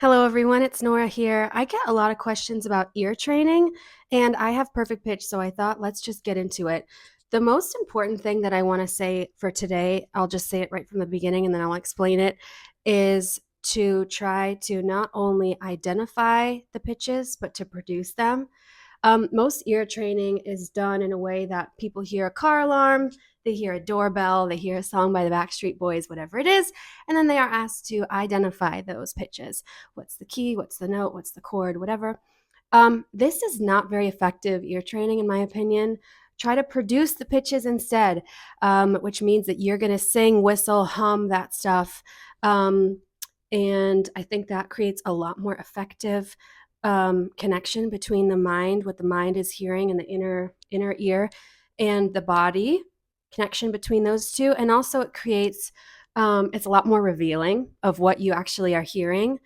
Hello, everyone. It's Nora here. I get a lot of questions about ear training, and I have perfect pitch, so I thought let's just get into it. The most important thing that I want to say for today, I'll just say it right from the beginning and then I'll explain it, is to try to not only identify the pitches, but to produce them. Most ear training is done in a way that people hear a car alarm, they hear a doorbell, they hear a song by the Backstreet Boys, whatever it is, and then they are asked to identify those pitches. What's the key? What's the note? What's the chord? Whatever. This is not very effective ear training, in my opinion. Try to produce the pitches instead, which means that you're going to sing, whistle, hum, that stuff. And I think that creates a lot more effective connection between the mind, what the mind is hearing, and the inner ear, and the body, connection between those two. And also, it creates it's a lot more revealing of what you actually are hearing,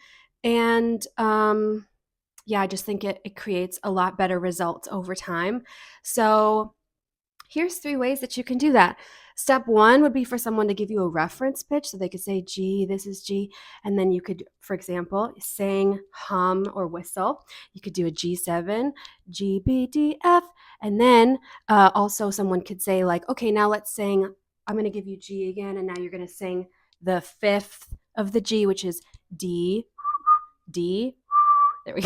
and yeah, I just think it creates a lot better results over time. So here's 3 ways that you can do that. Step one would be for someone to give you a reference pitch so they could say, G, this is G. And then you could, for example, sing, hum, or whistle. You could do a G7, G, B, D, F. And then also someone could say, like, okay, now let's sing. I'm going to give you G again. And now you're going to sing the fifth of the G, which is D, D. There we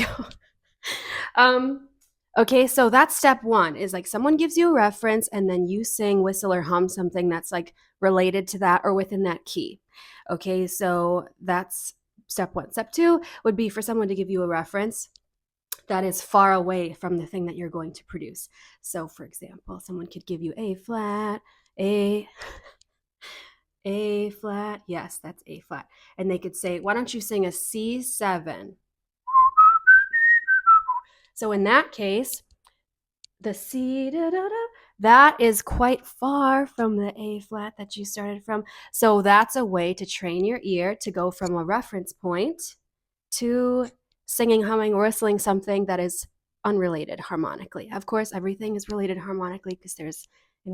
go. Okay, so that's step one, is like someone gives you a reference and then you sing, whistle, or hum something that's like related to that or within that key. Okay, so that's step one. Step two would be for someone to give you a reference that is far away from the thing that you're going to produce. So for example, someone could give you A flat, A flat. Yes, that's A flat. And they could say, why don't you sing a C7? So in that case, the C, da, da, da, that is quite far from the A flat that you started from. So that's a way to train your ear to go from a reference point to singing, humming, or whistling something that is unrelated harmonically. Of course, everything is related harmonically because in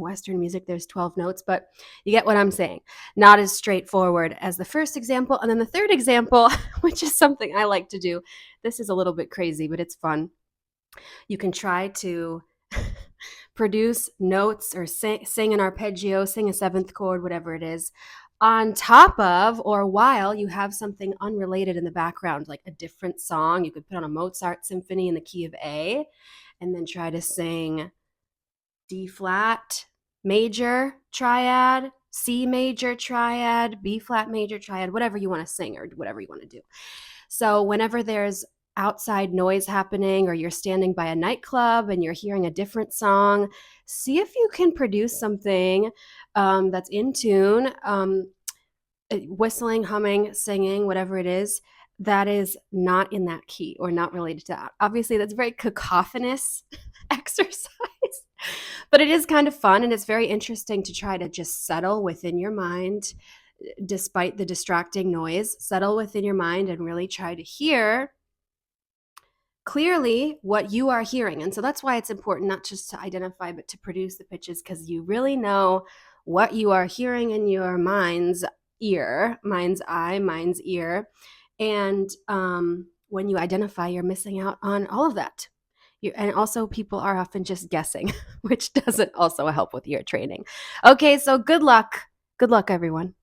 Western music, there's 12 notes, but you get what I'm saying. Not as straightforward as the first example. And then the third example, which is something I like to do. This is a little bit crazy, but it's fun. You can try to produce notes or sing an arpeggio, sing a seventh chord, whatever it is, on top of or while you have something unrelated in the background, like a different song. You could put on a Mozart symphony in the key of A and then try to sing D flat major triad, C major triad, B flat major triad, whatever you want to sing or whatever you want to do. So whenever there's outside noise happening or you're standing by a nightclub and you're hearing a different song, see if you can produce something that's in tune, whistling, humming, singing, whatever it is, that is not in that key or not related to that. Obviously, that's a very cacophonous exercise, but it is kind of fun and it's very interesting to try to just settle within your mind despite the distracting noise. Settle within your mind and really try to hear clearly what you are hearing. And so that's why it's important not just to identify, but to produce the pitches, because you really know what you are hearing in your mind's ear, mind's eye, mind's ear. And when you identify, you're missing out on all of that. And also, people are often just guessing, which doesn't also help with ear training. Okay, so good luck. Good luck, everyone.